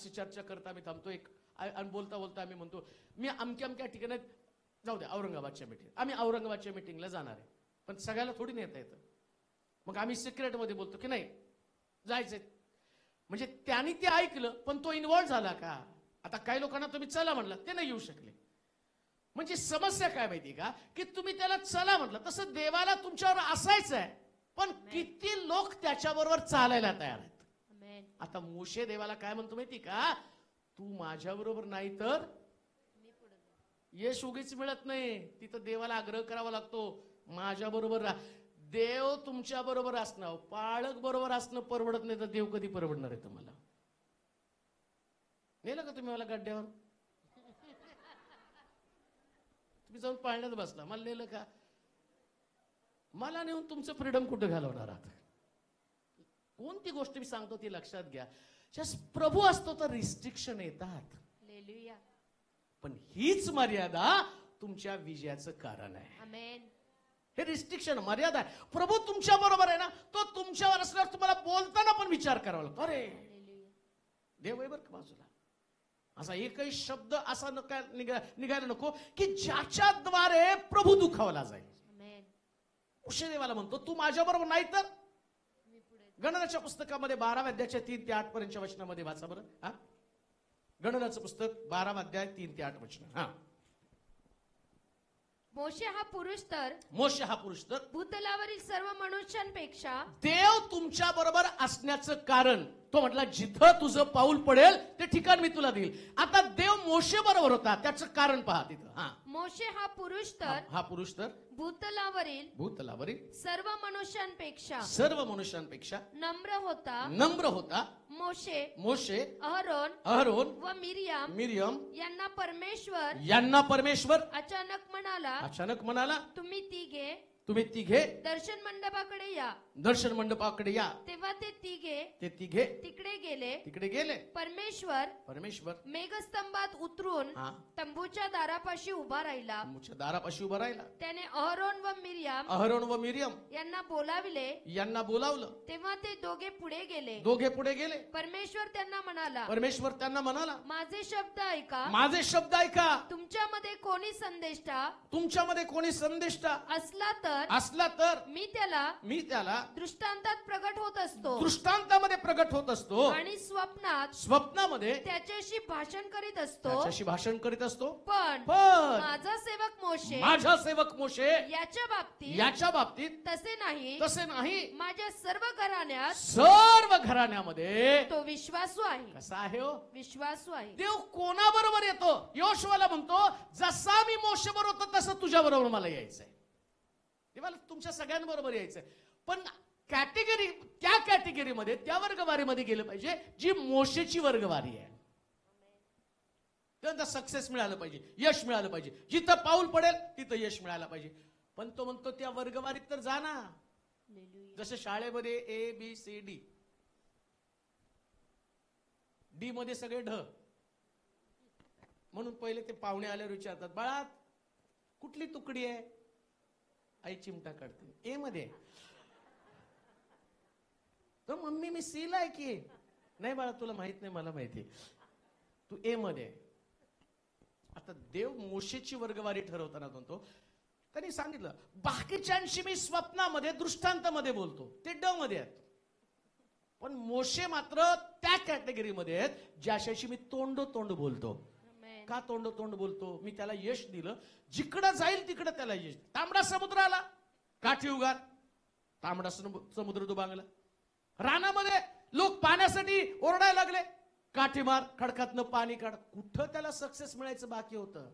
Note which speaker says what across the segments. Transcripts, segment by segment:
Speaker 1: अशी चर्चा करता आम्ही थांबतो एक आणि बोलता बोलता आम्ही म्हणतो मी अमक्या अमक्या ठिकाणी जाऊ द्या औरंगाबादच्या मीटिंग आम्ही औरंगाबादच्या मीटिंगला जाणार आहे पण सगळ्याला थोडी नेता येतं मग आम्ही सिक्रेटमध्ये बोलतो की नाही जायचंय म्हणजे त्यांनी ते ऐकलं पण तो इन्व्हॉल्व झाला का आता काही लोकांना तुम्ही चला म्हणलं ते नाही येऊ शकले म्हणजे समस्या काय माहिती का की तुम्ही त्याला चला म्हटलं तसं देवाला तुमच्यावर असायचं आहे पण किती लोक त्याच्याबरोबर चालायला तयार आहेत आता मोशे देवाला काय म्हणतो माहिती का तू माझ्या बरोबर नाही तर यश उगीच मिळत नाही तिथं देवाला आग्रह करावा लागतो माझ्या बरोबर देव तुमच्या बरोबर असणं पाळक बरोबर असणं परवडत नाही तर देव कधी परवडणार आहे तुम्हाला नेलं का तुम्ही मला गड्ड्यावर तुम्ही जाऊन पाळण्यात बसला मला नेलं का मला नेऊन तुमचं फ्रीडम कुठं घालवणार आहात कोणती गोष्ट मी सांगतो ती लक्षात घ्या प्रभू असतो तर रिस्ट्रिक्शन येतात पण हीच मर्यादा तुमच्या विजयाचं कारण आहे हे रिस्ट्रिक्शन मर्यादा आहे प्रभू तुमच्या बरोबर आहे ना तो तुमच्यावर असल्यावर तुम्हाला बोलताना पण विचार करावा लागतो अरे देव आहे बरं का बाजूला असा एकही शब्द असा निघायला नको की ज्याच्याद्वारे प्रभू दुखावला जाईल मोशे देवाला म्हणतो तू माझ्या बरोबर नाही तर गणनाच्या पुस्तकामध्ये 12व्या अध्यायाच्या 3 ते 8 पर्यंतच्या वचनामध्ये वाचा बरं हा गणनाचं पुस्तक 12वा अध्याय 3 ते 8 वचन हा
Speaker 2: मोशे हा पुरुष तर
Speaker 1: भूतलावरील
Speaker 2: सर्व मनुष्यांपेक्षा
Speaker 1: देव तुमच्या बरोबर असण्याचं कारण तो म्हटला जिथं तुझं पाऊल पडेल ते ठिकाण मी तुला देईल आता देव मोशे बरोबर होता त्याचं कारण पहा तिथं हा
Speaker 2: मोशे हा पुरुष तर
Speaker 1: भूतलावरील
Speaker 2: सर्व मनुष्यांपेक्षा नम्र
Speaker 1: होता मोशे
Speaker 2: अहरोन व मिरियम यांना परमेश्वर अचानक म्हणाला तुम्ही तिघे दर्शन मंडपाकडे या तेव्हा ते तिघे तिकडे गेले परमेश्वर मेघस्तंभात उतरून तंबूच्या दारापाशी उभा राहिला त्याने अहरोन व मिरियम यांना बोलावलं तेव्हा ते दोघे पुढे गेले परमेश्वर त्यांना म्हणाला माझे शब्द ऐका तुमच्यामध्ये कोणी संदेष्टा असला तर मी त्याला दृष्टांतात प्रगट होत असतो आणि स्वप्नामध्ये त्याच्याशी भाषण करीत असतो पण माझा सेवक मोशे याच्या बाबतीत तसे नाही माझ्या सर्व घराण्यामध्ये तो विश्वासू आहे
Speaker 1: कसा आहे हो
Speaker 2: विश्वासू आहे
Speaker 1: देव कोणाबरोबर येतो योशुआला म्हणतो जसा मी मोशे बरोबर होतो तसं तुझ्या बरोबर मला यायचंय देवाला तुमच्या सगळ्यांबरोबर यायचंय पण त्या कॅटेगरीमध्ये त्या वर्गवारीमध्ये गेलं पाहिजे जी मोशेची वर्गवारी आहे त्यांना सक्सेस मिळालं पाहिजे यश मिळालं पाहिजे जिथं पाऊल पडेल तिथं यश मिळालं पाहिजे पण तो म्हणतो त्या वर्गवारीत तर जा ना जसं शाळेमध्ये ABCD डी मध्ये सगळे ढ म्हणून पहिले ते पाहुणे आल्यावर विचारतात बाळा कुठली तुकडी आहे आई चिमटा काढते ए मध्ये तर मम्मी मी सी ला आहे की नाही बाळा तुला माहित नाही मला माहिती तू ए मध्ये आता देव मोशेची वर्गवारी ठरवताना म्हणतो त्यांनी सांगितलं बाकीच्यांशी मी स्वप्नामध्ये दृष्टांतामध्ये बोलतो ते ड मध्ये आहेत पण मोशे मात्र त्या कॅटेगरीमध्ये आहेत ज्याच्याशी मी तोंड बोलतो का तोंड बोलतो मी त्याला यश दिलं जिकडं जाईल तिकडं त्याला यश तांबडा समुद्र आला काठी उगार तांबडा समुद्र दुभांगला रानामध्ये लोक पाण्यासाठी ओरडायला लागले काठी मार खडकातनं पाणी काढ कुठं त्याला सक्सेस मिळायचं बाकी होतं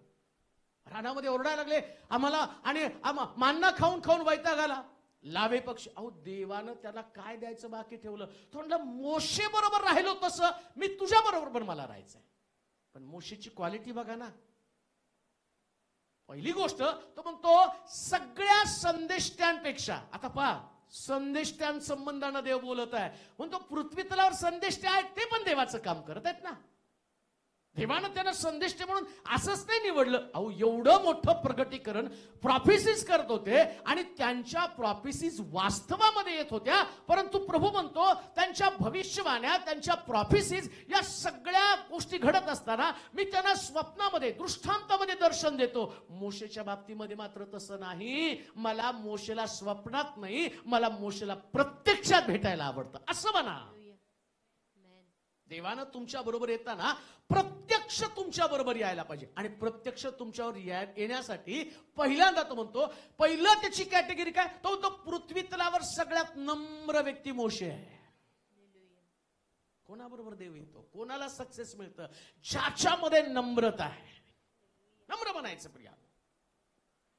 Speaker 1: रानामध्ये ओरडायला लागले आम्हाला आणि मान्ना खाऊन वैताग आला लावे पक्षी अहो देवानं त्याला काय द्यायचं बाकी ठेवलं तो म्हणलं मोशे बरोबर राहिलो तसं मी तुझ्या बरोबर पण मला राहायचंय पण मोशेची क्वालिटी बघा ना पहिली गोष्ट तो म्हणतो सगळ्या संदेष्ट्यांपेक्षा आता पहा संदेष्ट्यांसंबंधानं देव बोलत आहे म्हणतो पृथ्वी तलावर संदेष्टे आहेत ते पण देवाचं काम करत आहेत ना देवानं त्यांना संदेश दे म्हणून असंच नाही निवडलं. अहो, एवढं मोठं प्रगटीकरण प्रॉफिसीज करत होते आणि त्यांच्या प्रॉफिसीज वास्तवामध्ये येत होत्या. परंतु प्रभू म्हणतो त्यांच्या भविष्यवाण्या, त्यांच्या प्रॉफिसीज या सगळ्या गोष्टी घडत असताना मी त्यांना स्वप्नामध्ये, दृष्टांतामध्ये दर्शन देतो. मोशेच्या बाबतीमध्ये मात्र तसं नाही. मला मोशेला स्वप्नात नाही, मला मोशेला प्रत्यक्षात भेटायला आवडतं असं म्हणा. देवानं तुमच्या बरोबर येताना प्रत्यक्ष तुमच्या बरोबर यायला पाहिजे. आणि प्रत्यक्ष तुमच्यावर येण्यासाठी पहिल्यांदा तो म्हणतो, पहिलं त्याची कॅटेगरी काय, तो पृथ्वी तलावर सगळ्यात नम्र व्यक्ती मोशे आहे. कोणाबरोबर देव येतो, कोणाला सक्सेस मिळतं, ज्याच्यामध्ये नम्रता आहे. नम्र बनायचं प्रिया,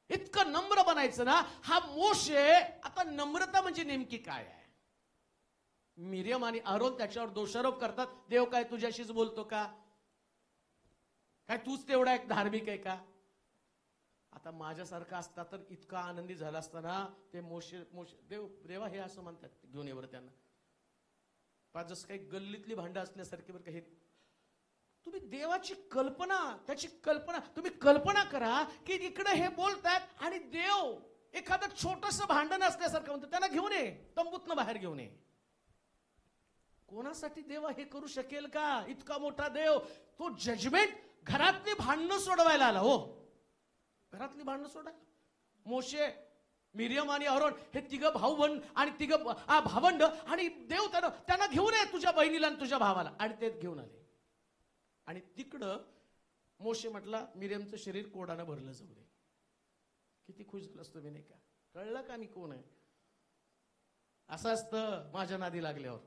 Speaker 1: इतकं नम्र बनायचं ना. हा मोशे, आता नम्रता म्हणजे नेमकी काय आहे. मिरियम आणि आरोन त्याच्यावर दोषारोप करतात, देव काय तुझ्याशीच बोलतो का, काय तूच तेवढा एक धार्मिक आहे का. आता माझ्यासारखा असता तर इतका आनंदी झाला असताना. ते मोशे देवा हे असं म्हणतात, घेऊन ये बरं त्यांना. जसं काही गल्लीतली भांडं असल्यासारखी बरं काही. तुम्ही देवाची कल्पना, त्याची कल्पना तुम्ही कल्पना करा की इकडे हे बोलतात आणि देव एखादं छोटस भांडण असल्यासारखं म्हणतो, त्यांना घेऊन ये, तंबूतनं बाहेर घेऊन ये. कोणासाठी देव हे करू शकेल का. इतका मोठा देव, तो जजमेंट घरातली भांडणं सोडवायला आला. हो, घरातली भांडणं सोडायला. मोशे, मिरियम आणि आरोन हे तिघं भाऊबंद आणि तिघं भावंड, आणि देव त्यांना घेऊन ये, तुझ्या बहिणीला आणि तुझ्या भावाला. आणि ते घेऊन आले. आणि तिकडं मोशे म्हटला, मिरियमचं शरीर कोडानं भरलं जाऊ दे. किती खुश झालं असतो मी, नाही का. कळलं का मी कोण आहे. असं असतं माझ्या नादी लागल्यावर.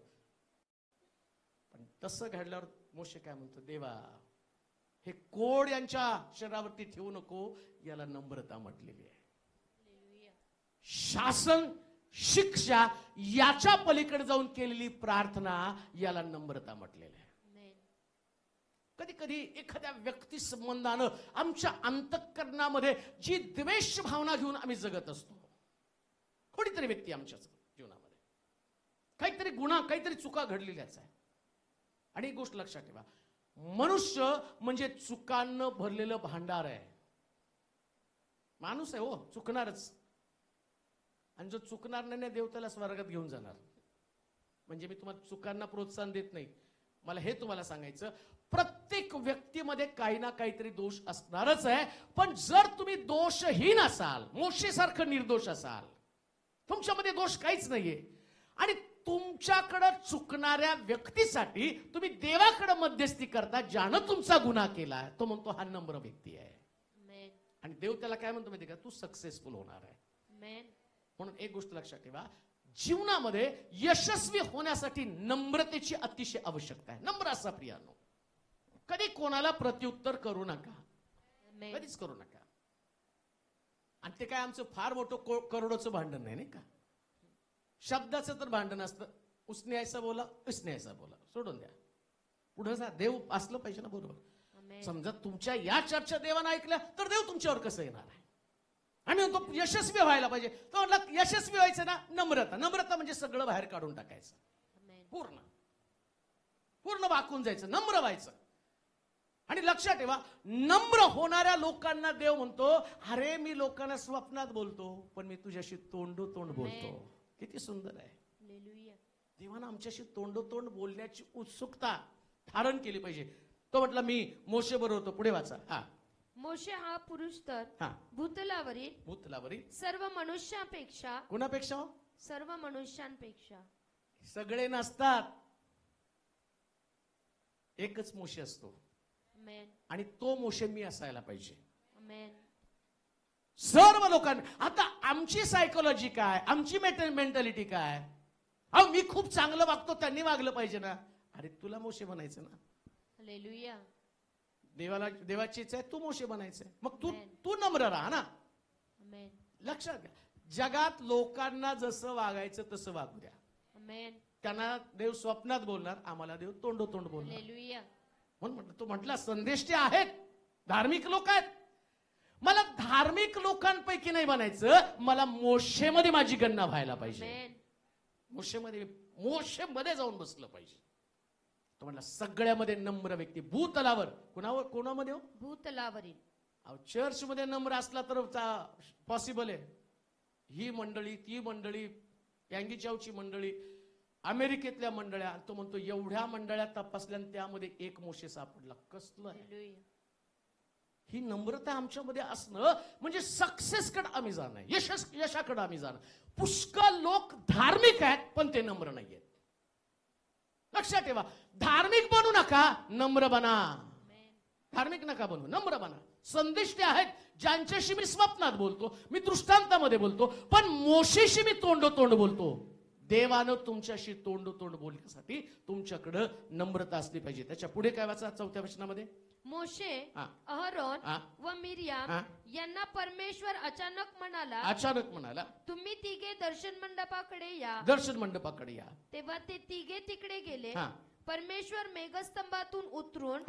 Speaker 1: पण तसं घडल्यावर मोशे काय म्हणतो, देवा हे कोड यांच्या शरीरावरती ठेवू नको, याला नम्रता म्हटलेली आहे. शासन, शिक्षा याच्या पलीकडे जाऊन केलेली प्रार्थना, याला नम्रता म्हटलेली आहे. कधी कधी एखाद्या व्यक्ती संबंधानं आमच्या अंतःकरणामध्ये जी द्वेष भावना घेऊन आम्ही जगत असतो. कोणीतरी व्यक्ती आमच्या जीवनामध्ये काहीतरी गुन्हा, काहीतरी चुका घडलेल्याच आहे. आणि एक गोष्ट लक्षात ठेवा, मनुष्य म्हणजे चुकांना भरलेलं भांडार आहे. माणूस आहे हो, चुकणारच. आणि जो चुकणार नाही, देव त्याला स्वर्गात घेऊन जाणार. म्हणजे मी तुम्हाला चुकांना प्रोत्साहन देत नाही. मला हे तुम्हाला सांगायचं, प्रत्येक व्यक्तीमध्ये काही ना काहीतरी दोष असणारच आहे. पण जर तुम्ही दोषहीन असाल, मोशेसारखं निर्दोष असाल, तुमच्यामध्ये दोष काहीच नाहीये, आणि तुमच्याकडे चुकणाऱ्या व्यक्तीसाठी तुम्ही देवाकडे मध्यस्थी करता, ज्यानं तुमचा गुन्हा केला, तो म्हणतो हा नम्र व्यक्ती आहे. आणि देव त्याला काय म्हणतो माहिती का, तू सक्सेसफुल होणार आहे. म्हणून एक गोष्ट लक्षात ठेवा, जीवनामध्ये यशस्वी होण्यासाठी नम्रतेची अतिशय आवश्यकता आहे. नम्र असा प्रियानो, कधी कोणाला प्रत्युत्तर करू नका, कधीच करू नका. आणि ते काय आमचं फार मोठं करोडोचं भांडण नाही, नाही का. शब्दाचं तर भांडण असतं, उसने ऐसा बोला, उसने ऐसा बोला, सोडून द्या, पुढे जा. देव असलं पाहिजे ना बरोबर. समजा तुमच्या या चर्चा देवानं ऐकल्या तर देव तुमच्यावर कसं येणार आहे. आणि तो यशस्वी व्हायला पाहिजे. तो म्हटला यशस्वी व्हायचं ना, नम्रता. नम्रता म्हणजे सगळं बाहेर काढून टाकायचं, पूर्ण पूर्ण वाकून जायचं, नम्र व्हायचं. आणि लक्षात ठेवा, नम्र होणाऱ्या लोकांना देव म्हणतो, अरे मी लोकांना स्वप्नात बोलतो, पण मी तुझ्याशी तोंडोतोंड बोलतो. किती सुंदर आहे. देवानं आमच्याशी तोंडोतोंड बोलण्याची उत्सुकता धारण केली पाहिजे. तो म्हटला मी मोशे बरोबर होतो. पुढे वाचा. हा,
Speaker 2: मोशे हा पुरुष तर भूतलावरील सर्व मनुष्यापेक्षा,
Speaker 1: कुणापेक्षा,
Speaker 2: सर्व मनुष्यांपेक्षा.
Speaker 1: सगळे नसतात, एकच मोशे असतो. आणि तो मोशे मी असायला पाहिजे. सर्व लोकांना. आता आमची सायकोलॉजी काय, आमची मेंटॅलिटी काय, अहो मी खूप चांगलं वागतो, त्यांनी वागलं पाहिजे ना. अरे तुला मोशे बनायचं ना.
Speaker 2: हालेलुया.
Speaker 1: देवाला, देवाची इच्छा आहे तू मोशे बनायचंय. मग तू नम्र राहा ना. लक्षात घ्या, जगात लोकांना जसं वागायचं तसं वागू द्या. त्यांना देव स्वप्नात बोलणार, आम्हाला देव तोंडोतोंड बोलणार. म्हणून तो म्हटला संदेश ते आहेत, धार्मिक लोक आहेत. मला धार्मिक लोकांपैकी नाही बनायचं, मला मोशेमध्ये माझी गणना व्हायला पाहिजे. मोशेमध्ये जाऊन बसलं पाहिजे. तो म्हणला सगळ्यामध्ये नम्र व्यक्ती भूतलावर. कोणामध्ये हो?
Speaker 2: भूतलावरील.
Speaker 1: चर्च मध्ये नम्र असला तर पॉसिबल आहे. ही मंडळी, ती मंडळी, यांगीचावची मंडळी, अमेरिकेतल्या मंडळ्या, तो म्हणतो एवढ्या मंडळ्या तपासल्या त्यामध्ये एक मोशे सापडला. कसलं आहे? ही नम्रता आमच्यामध्ये असणं म्हणजे सक्सेसकडे आम्ही जाणं, यशाकडे आम्ही जाणं. पुष्कळ लोक धार्मिक आहेत पण ते नम्र नाहीयेत. लक्षात ठेवा, धार्मिक बनू नका, नम्र बना. धार्मिक नका बनू, नम्र बना. संदिष्टे आहेत ज्यांच्याशी मी स्वप्नात बोलतो, मी दृष्टांतामध्ये बोलतो, पण मोशेशी मी तोंडोतोंड बोलतो. देवानं तुमच्याशी तोंडोतोंड बोलण्यासाठी तुमच्याकडे नम्रता असली पाहिजे. त्याच्या पुढे काय वाचा 4थ्या वचनामध्ये?
Speaker 2: मोशे, अहरोन व मिर्याम यांना परमेश्वर अचानक म्हणाला, तुम्ही तिघे दर्शन मंडपाकडे या.
Speaker 1: दर्शन मंडपाकडे या.
Speaker 2: तेव्हा ते तिघे तिकडे गेले. परमेश्वर मेघस्तंभातून उतरून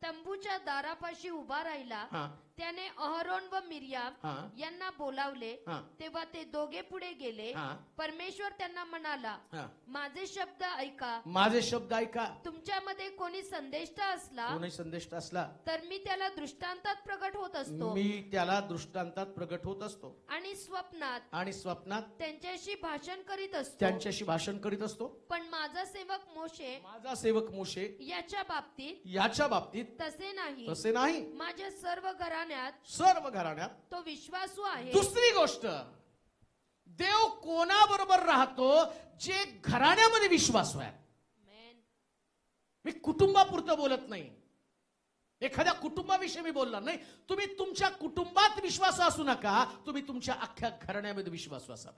Speaker 2: तंबूच्या दारापाशी उभा राहिला. त्याने अहरोन व मिर्याम यांना बोलावले. तेव्हा ते दोघे पुढे गेले. परमेश्वर त्यांना म्हणाला, माझे शब्द ऐका.
Speaker 1: माझे शब्द ऐका.
Speaker 2: तुमच्यामध्ये कोणी संदेष्टा असला तर मी त्याला दृष्टांतात प्रगट होत असतो. आणि स्वप्नात त्यांच्याशी भाषण करीत असतो. पण माझा सेवक मोशे याच्या बाबतीत तसे नाही. माझ्या सर्व घराण्यात तो विश्वासू आहे.
Speaker 1: दुसरी गोष्ट, देव कोणाबरोबर राहतो? जे घराण्यामध्ये विश्वासू आहे. मी कुटुंबापुरतं बोलत नाही, एखाद्या कुटुंबाविषयी मी बोलणार नाही. तुम्ही तुमच्या कुटुंबात विश्वास असू नका, तुम्ही तुमच्या अख्ख्या घराण्यामध्ये विश्वासू असा.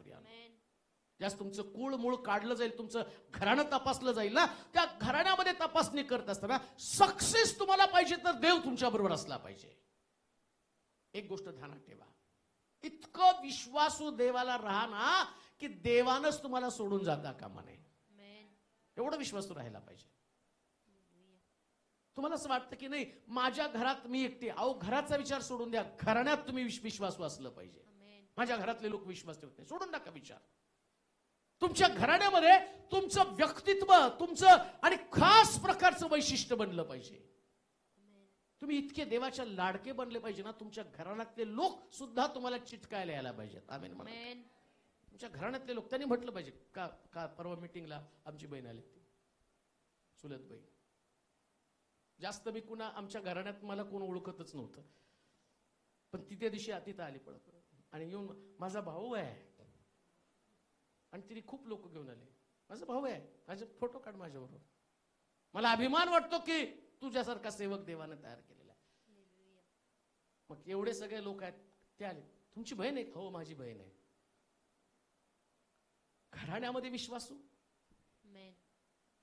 Speaker 1: ज्यास तुमचं कुळ मूळ काढलं जाईल, तुमचं घराणं तपासलं जाईल ना, त्या घराण्यामध्ये तपासणी करत असताना सक्सेस तुम्हाला पाहिजे तर देव तुमच्या बरोबर असला पाहिजे. एक गोष्ट ध्यानात ठेवा, इतकं विश्वासू देवाला राहा ना की देवानच तुम्हाला सोडून जाता कामा नये. एवढं विश्वासू राहायला पाहिजे. तुम्हाला असं वाटतं की नाही माझ्या घरात मी एकटी, अहो घराचा विचार सोडून द्या, घराण्यात तुम्ही विश्वासू असलं पाहिजे. माझ्या घरातले लोक विश्वास ठेवत नाही, सोडून टाका विचार. तुमच्या घराण्यामध्ये तुमचं व्यक्तित्व, तुमचं आणि खास प्रकारचं वैशिष्ट्य बनलं पाहिजे. तुम्ही इतके देवाच्या लाडके बनले पाहिजे ना, तुमच्या घराण्यातले लोक सुद्धा तुम्हाला चिटकायला यायला पाहिजेत. आमेन म्हणा. तुमच्या घराण्यातले लोक, त्यांनी म्हटलं पाहिजे का परवा मीटिंगला आमची बहीण आली, चुलत बहीण. जास्त मी कुणा आमच्या घराण्यात मला कोण ओळखतच नव्हतं, पण ती त्या दिवशी तिथं आली पडत आणि येऊन माझा भाऊ आहे, आणि तिने खूप लोक घेऊन आले. माझा भाऊ आहे, माझे फोटो काढ माझ्याबरोबर. मला अभिमान वाटतो की तुझ्यासारखा सेवक देवाने तयार केलेला आहे. मग एवढे सगळे लोक आहेत, ते आले. तुमची बहीण आहे? हो माझी बहीण आहे. घराण्यामध्ये विश्वासू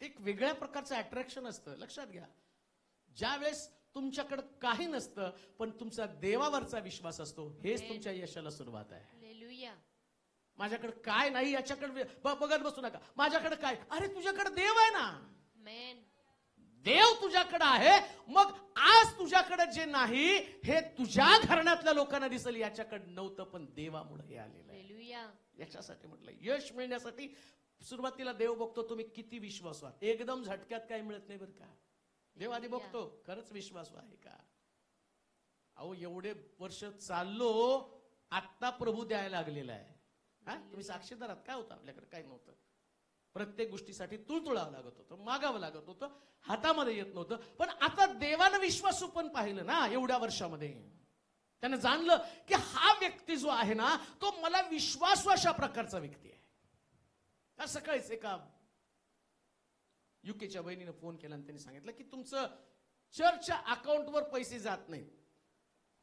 Speaker 1: एक वेगळ्या प्रकारचं अट्रॅक्शन असतं. लक्षात घ्या, ज्या वेळेस तुमच्याकडे काही नसतं पण तुमचा देवावरचा विश्वास असतो, हेच तुमच्या यशाला सुरुवात आहे. माझ्याकडे काय नाही याच्याकडे बघत बसू नका. माझ्याकडे काय, अरे तुझ्याकडे देव आहे ना. देव तुझ्याकडे आहे, मग आज तुझ्याकडे जे नाही हे तुझ्या घराण्यातल्या लोकांना दिसेल. याच्याकडे नव्हतं पण देवामुळे हे आलेलं आहे. याच्यासाठी म्हटलं, यश मिळण्यासाठी सुरुवातीला देव बघतो तुम्ही किती विश्वासू आहात. एकदम झटक्यात काही मिळत नाही बरं का. देव आधी बघतो खरंच विश्वासू आहे का. अहो एवढे वर्ष चाललो, आता प्रभू द्यायला लागलेला आहे. तुम्ही साक्षीदार आहात. काय होतं आपल्याकडे? काही नव्हतं. प्रत्येक गोष्टीसाठी तुळतुळावं लागत होतं, मागावं लागत होतं, हातामध्ये येत नव्हतं. पण आता देवानं विश्वासू पण पाहिलं ना एवढ्या वर्षामध्ये. त्याने जाणलं की हा व्यक्ती जो आहे ना तो मला विश्वासू अशा प्रकारचा व्यक्ती आहे. आज सकाळीच एका युकेच्या बहिणीने फोन केला आणि त्यांनी सांगितलं की तुमचं चर्चच्या अकाउंटवर पैसे जात नाहीत,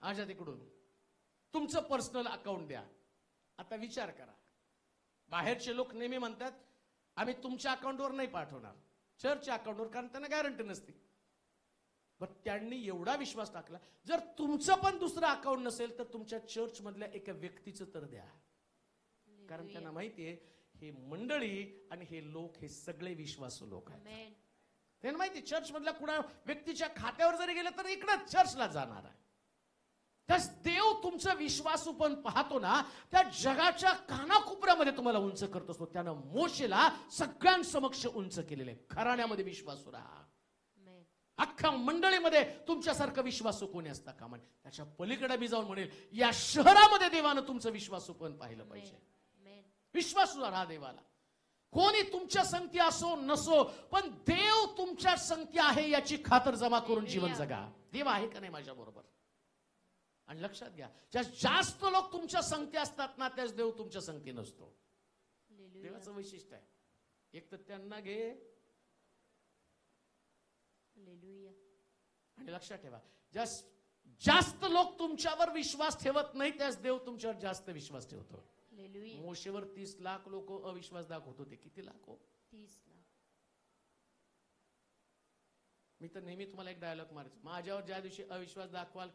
Speaker 1: माझ्या तिकडून तुमचं पर्सनल अकाउंट द्या. आता विचार करा, बाहेरचे लोक नेहमी म्हणतात आम्ही तुमच्या अकाउंटवर नाही पाठवणार, चर्चच्या अकाउंटवर, कारण त्यांना गॅरंटी नसते. पण त्यांनी एवढा विश्वास टाकला, जर तुमचं पण दुसरं अकाउंट नसेल तर तुमच्या चर्च मधल्या एका व्यक्तीचं तर द्या. कारण त्यांना माहितीये हे मंडळी आणि हे लोक हे सगळे विश्वासू लोक आहेत. त्यांना माहिती चर्च मधल्या कुणा व्यक्तीच्या खात्यावर जरी गेलं तर इकडे चर्चला जाणार आहे. त्यास देव तुमचं विश्वासू पण पाहतो ना, त्या जगाच्या कानाकोपऱ्यामध्ये तुम्हाला उंच करत असतो. त्यानं मोशेला सगळ्यांसमक्ष उंच केलेले. घराण्यामध्ये विश्वासू राहा, अख्ख्या मंडळीमध्ये तुमच्यासारखं विश्वासू कोणी असता कामा नये. त्याच्या पलीकडे मी जाऊन म्हणेल, या शहरामध्ये देवानं तुमचं विश्वासू पण पाहिलं पाहिजे. विश्वासू राहा देवाला. कोणी तुमच्या संगती असो नसो, पण देव तुमच्या संगती आहे याची खातर जमा करून जीवन जगा. देव आहे का नाही माझ्या बरोबर. आणि लक्षात घ्या, ज्या जास्त लोक तुमच्या संगती असतात ना, त्याच देव तुमच्या संगती नसतो. देवाचं वैशिष्ट्य आहे. एक तर त्यांना घे, आणि लक्षात ठेवा, जास्त लोक तुमच्यावर विश्वास ठेवत नाही, त्याच देव तुमच्यावर जास्त विश्वास ठेवतो. मोशेवर 30 लाख लोक अविश्वास दाखवत होते. किती लाख हो?
Speaker 2: 30 लाख.
Speaker 1: मी तर नेहमी तुम्हाला एक डायलॉग मारायचो, माझ्यावर ज्या दिवशी अविश्वास दाखवाल,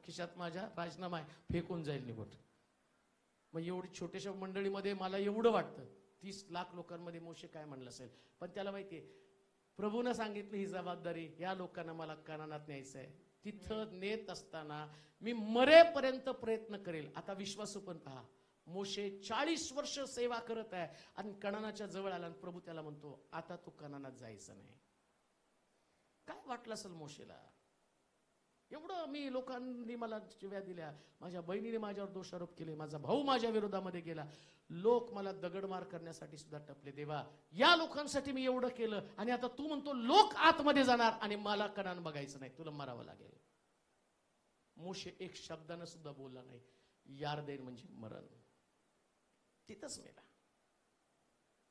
Speaker 1: खिशात माझ्या राजीनामा आहे, फेकून जाईल निघून. मग एवढी छोट्याशा मंडळीमध्ये मला एवढं वाटतं, 30 लाख लोकांमध्ये मोशे काय म्हणलं असेल, पण त्याला माहितीये प्रभूनं सांगितलं ही जबाबदारी या लोकांना मला कनानात न्यायचं आहे. तिथं नेत असताना मी मरेपर्यंत प्रयत्न करेल. आता विश्वासू पण पहा, मोशे 40 वर्ष सेवा करत आहे आणि कनानाच्या जवळ आला आणि प्रभू त्याला म्हणतो, आता तू कनानात जायचं नाही. काय वाटलं असेल मोशेला? एवढं मी लोकांनी मला शिव्या दिल्या, माझ्या बहिणीने माझ्यावर दोषारोप केले, माझा भाऊ माझ्या विरोधामध्ये गेला, लोक मला दगडमार करण्यासाठी सुद्धा टपले. देवा, या लोकांसाठी मी एवढं केलं आणि आता तू म्हणतो लोक आतमध्ये जाणार आणि मला कनान बघायचं नाही, तुला मरावं लागेल. मोशे एक शब्दानं सुद्धा बोलला नाही. यारदेन म्हणजे मरण. तिथंच मेला.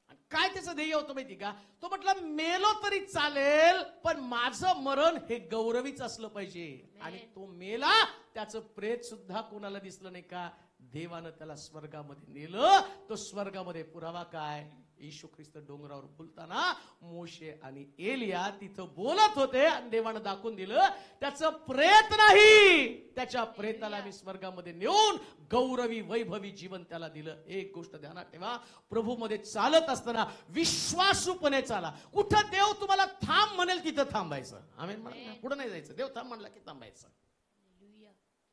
Speaker 1: आणि काय त्याचं ध्येय होतं माहिती का? तो म्हटला मेलो तरी चालेल, पण माझं मरण हे गौरवीच असलं पाहिजे. आणि तो मेला, त्याचं प्रेत सुद्धा कोणाला दिसलं नाही का? देवानं त्याला स्वर्गामध्ये नेलं. तो स्वर्गामध्ये पुरावा काय? येशू ख्रिस्त डोंगरावर बोलताना मोशे आणि एलिया तिथं बोलत होते आणि देवानं दाखवून दिलं त्याचं प्रेत नाही, त्याच्या प्रेताला मी स्वर्गामध्ये नेऊन गौरवी वैभवी जीवन त्याला दिलं. एक गोष्ट ध्यानात ठेवा, प्रभूमध्ये चालत असताना विश्वासूपणे चाला. कुठं देव तुम्हाला थांब म्हणेल तिथं थांबायचं. आमेन म्हणा, पुढे नाही जायचं. देव थांब म्हणला की थांबायचं.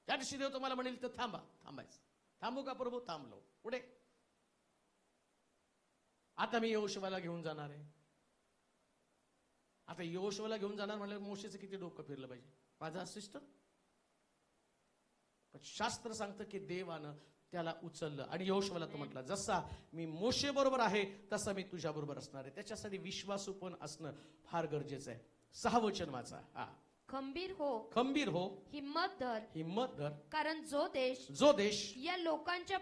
Speaker 1: त्या दिवशी देव तुम्हाला म्हणेल तर थांबा, थांबायचं. थांबू का प्रभू? थांबलो. पुढे आता मी यहोशुवाला घेऊन जाणार आहे. आता यहोशुवाला घेऊन जाणार म्हणलं मोशेचं किती डोकं फिरलं पाहिजे. माझा असिस्टंट. पण शास्त्र सांगतं की देवानं त्याला उचललं आणि यहोशुवाला तो म्हटला, जसा मी मोशे बरोबर आहे तसा मी तुझ्या बरोबर असणार आहे. त्याच्यासाठी विश्वासू पण असणं फार गरजेचं आहे. 6 वचन वाचा.
Speaker 2: खंबीर हो,
Speaker 1: खंबीर हो,
Speaker 2: हिम्मत धर,
Speaker 1: हिम्मत धर,
Speaker 2: कारण जो देश
Speaker 1: या लोकांच्या